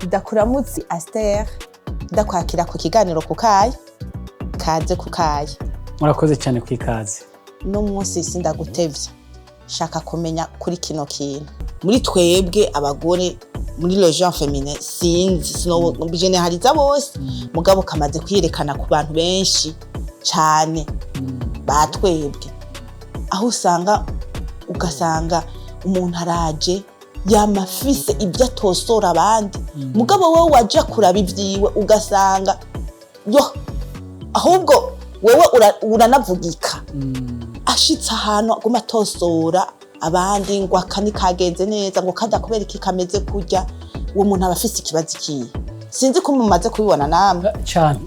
ndakuramutsi ASTER ndakwakira ku kiganiro kukaye kaze kukaye. Murakoze cyane kwikaze. No munsi sindagutevya shaka kumenya kuri kino kintu muri twebwe abagore muri le genre féminin sinzi sino generaliza bose mugabo kamaze kwiyerekana ku bantu benshi cyane batwebwe aho ugasanga umuntu araje yamafise ibyo atosora abandi mugabo wewe waje kuraba ivyiwe ugasanga yo ahubwo wewe uranavugika ashitse ahantu aguma atosora abandi ngo akani kagenze neza ngo kada kubera iki kameze kurya uwo muntu abafise ikibazo kiye sinzi ko mumaze kubibona namwe cyane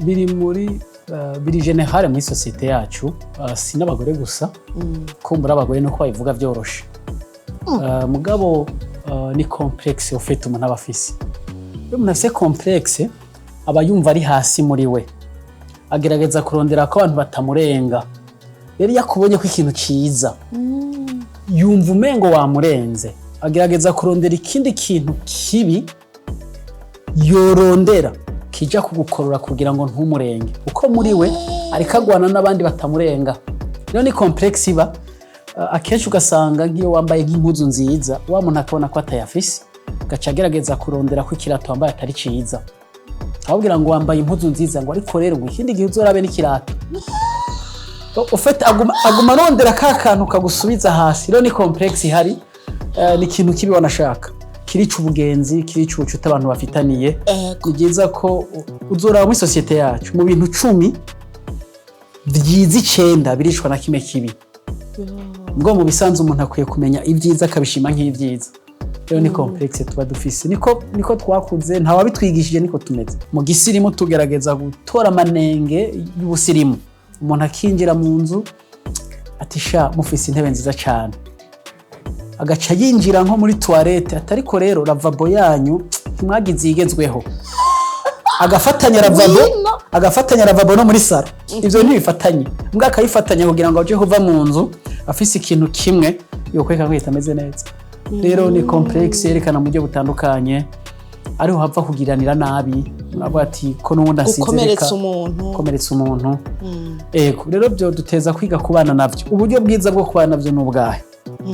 biri generale muri societe yacu sinabagore gusa kumbura abagore no kwabivuga byoroshe mugabo ni complexe ufite umuntu abafise iyo umuntu afise complexe aba yumva ari hasi muri we agerageza kurondera ko abantu batamurenga rero yakubonye ko ikintu ciza yumva umengo wamurenze agerageza kurondera ikindi kintu kibi yorondera kija kugukorora kugira ngo ntumurenge uko muri we ariko agwana n'abandi batamurenga rero ni complexe iba akenshi ugasanga nk'iyo wambaye nk'impuzu nziza wa muntu akabona ko atayafise gaca agerageza kurondera ko ikirato wambaye atari ciza ahubwira ngo wambaye impuzu nziza ngo ariko rero ngo ikindi gihe uzorabe n'ikirato ufite aguma arondera ka kantu kagusubiza hasi rero ni complexe ihari ni ikintu kibi wanashaka kirica ubugenzi kirica ubucuti abantu bafitaniye ni byiza ko uzoraba muri societe yacu mu bintu 10 byiza 9 biricwa na kimwe kibi ngo mu bisanzwe umuntu akwiye kumenya ibyiza akabishima nk'ibyiza rero ni complexe tuba dufise niko twakuze nta wabitwigishije niko tumeze mu gisirimu tugerageza gutora amanenge y'ubusirimu umuntu akinjira mu nzu atisha mufise intebe nziza cyane agaca yinjira nko muri toilette atariko rero lavabo yanyu mwagize igezweho agafatanya lavabo no muri saro ivyo ntibifatanye mbwa akayifatanya kugira ngo aje kuva mu nzu afise ikintu kimwe yokweka ko itameze neza rero ni complexe yerekana mu buryo butandukanye ariho hava kugiranira nabi uravuga ati ko nubundi asizereka komeretsa umuntu ego rero byo duteza kwiga kubana navyo uburyo bwiza bwo kubana navyo n'ubwahe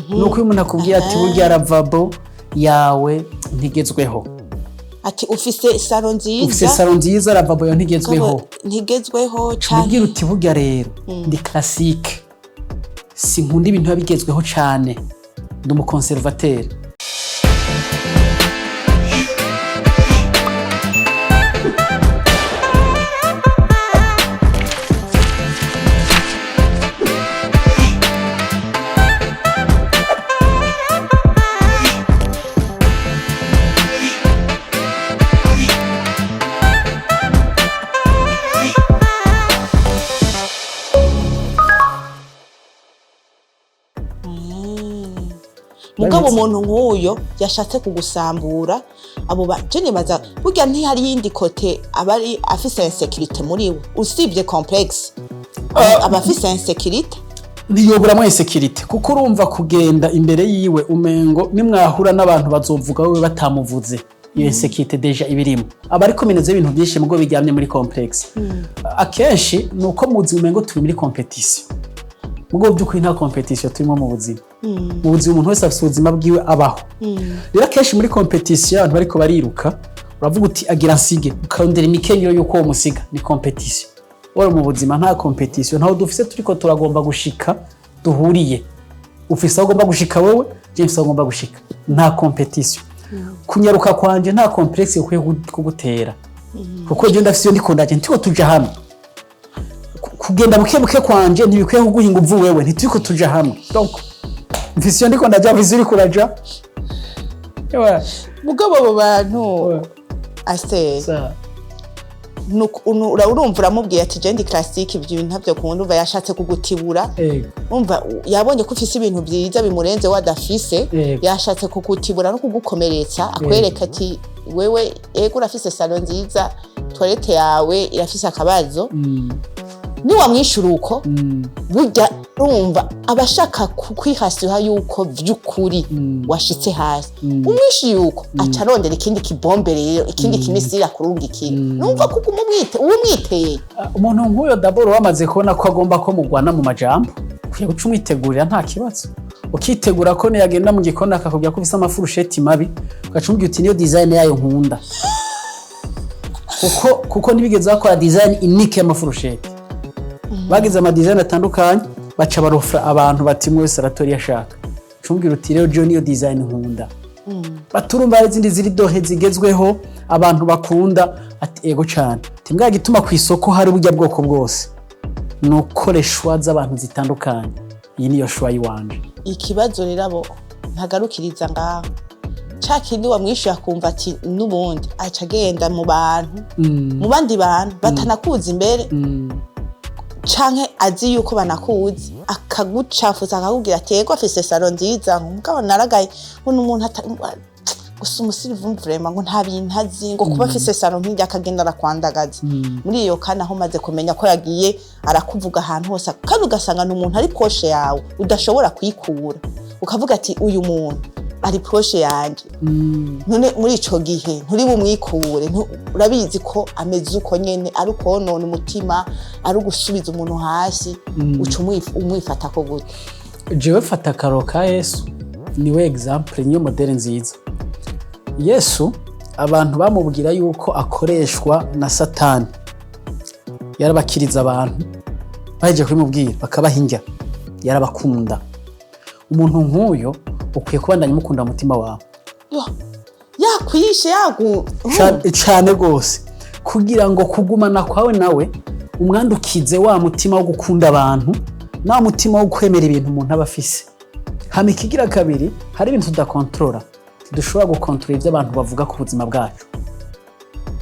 nuko uyu muntu akubwiye ati burya lavabo yawe ntigezweho ati ufise salon nziza lavabo yo ntigezweho cyane ubwira uti burya rero ndi classique sinkunda ibintu bigezweho cyane ndi umu conservateur mugabo umuntu nk'uyo yashatse kugusambura abo bajene baza burya ntihari yindi kote abari afise insécurité muri we usibye complexe abafise insécurité ntiyoburamo insécurité kuko urumva kugenda imbere yiwe umengo nimwahura n'abantu bazovuga wewe batamuvuze iyo insécurité deja ibirimo abari komineze ibintu byinshi mugo biryamye muri complexe akenshi nuko muzi umengo turi muri competition mugo by'ukuri nta competition turimo mu buzima mu buzima umuntu wese afite ubuzima bwiwe abaho rero akenshi muri competition abantu bariko bariruka uravuga uti agira nsige ukandera imikenyero yuko uwo musiga ni competition wari mu buzima nta competition ntaho dufise turiko turagomba gushika duhuriye ufise agomba gushika wewe James agomba gushika nta competition kunyaruka kwanje nta complexe ukwiye kugutera kuko je ndafise yo ndikondaje ntiko tuja hamwe kugenda buke kwanje ntibikwiye kuguhinga uvu wewe ntitiko tuja hamwe donc mfise yo ndikondaje vizuri kuraja mugabo abo bantu ASTER urumva uramubwiye ati je ndi classique ibyo bintu ntabyo kumva yashatse kugutibura umva yabonye ko ufise ibintu byiza bimurenze wadafise yashatse kugutibura no kugukomeretsa akwereka ati wewe ego urafise salon nziza toilette yawe irafise akabazo ni wamwishura uko burya urumva abashaka kwihasira yuko vy'ukuri washitse hasi umwishiye uko aca arondera ikindi kibombe rero ikindi kimisira kurunga ikintu numva kuko umwiteye umuntu nk'uyo daboro wamaze kubona ko agomba ko mugwana mu majambo ukwiye guca umwitegurira nta kibazo ukitegura ko niyagenda mu gikoni akakubwira ko ufise amafurusheti mabi ugaca umubwira uti niyo design yayo nkunda kuko ntibigeze bakora design unique y'amafurusheti bagize ama design atandukanye baca barofra abantu bati mwe saratori yashaka cumbwira uti rero jo niyo design nkunda baturumba izindi ziri dohe zigezweho abantu bakunda ati ego cyane timbwa gituma ku isoko hari burya bwoko bwose nukoreshwa z'abantu zitandukanye iyi niyo shwa yiwanje ikibazo rero ntagarukiriza ngaho cakindi wamwishuye akumva ati nubundi aca agenda mu bantu mu bandi bantu batanakuza imbere canke azi yuko banakuzi akagucafuza akakubwira ati yego afise salo nziza mugabo naragaye uno umuntu gusa umusirivu vraiment ngo nta bintu azi ngo kuba afise salo nk'irya akagenda arakwandagaza muri iyo kana aho maze kumenya ko yagiye arakuvuga ahantu hose kandi ugasanga n'umuntu ari poshe yawe udashobora kwikura ukavuga ati uyu muntu ari poshe yanje none muri ico gihe nturi bumwikure urabizi ko ameze uko nyene ari konona umutima ari gusubiza umuntu hasi uca umwifata ko gute jewe fata karo ka Yesu niwe example niyo modele nziza Yesu abantu bamubwira yuko akoreshwa na Satani yarabakiriza abantu baje kubimubwira bakabahinja yarabakunda umuntu nk'uyo ukwiye kubandanya mukunda umutima wawe yakwishe cyane gose kugira ngo kugumana kwawe nawe umwandukize wa mutima wo gukunda abantu na mutima wo kwemera ibintu umuntu aba afise hama ikigira kabiri hari ibintu tudakontrola dushobora gukontrola ibyo abantu bavuga ku buzima bwacu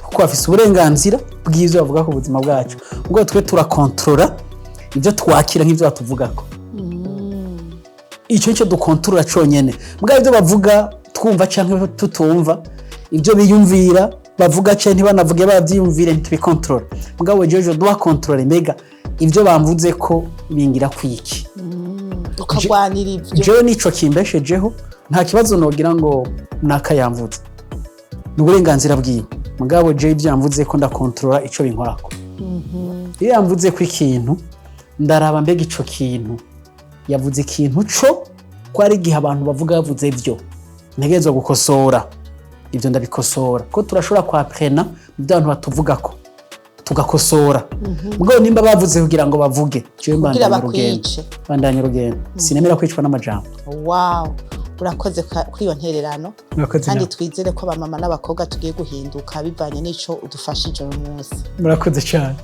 kuko bafise uburenganzira bwiza bavuga ku buzima bwacu ubwo twe turakontrola ibyo twakira nk'ibyo batuvugako icyo dukontrola cyonyene mbwa ibyo bavuga twumva canke tutumva ibyo biyumvira bavuga cyane ntibanavuge bavyiyumvire ntitubikontrola mbwa jeje duha control mega ibyo bamvuze ko bingira kwiki ukagwanira ibyo je nico kimbeshejeho nta kibazo nogira ngo nakayamvuze n'uburenganzira bwiwe mugabo je ibyo yamvuze ko ndakontrola ico binkorako iyo yamvuze ko ikintu ndaraba mbega ico kintu yavuze ikintu co ko ari gihe abantu bavuga yavuze ibyo ntegezo gukosora ibyo ndabikosora ko turashobora kwaprena ibyo abantu batuvugako tugakosora ubwo nimba bavuze kugira ngo bavuge cyo bandanye urugendo sinemera kwicwa n'amajambo wow urakoze kuri iyo ntererano kandi twizere ko abamama n'abakobwa tugiye guhinduka bivanye n'ico udufashije uyu munsi murakoze cyane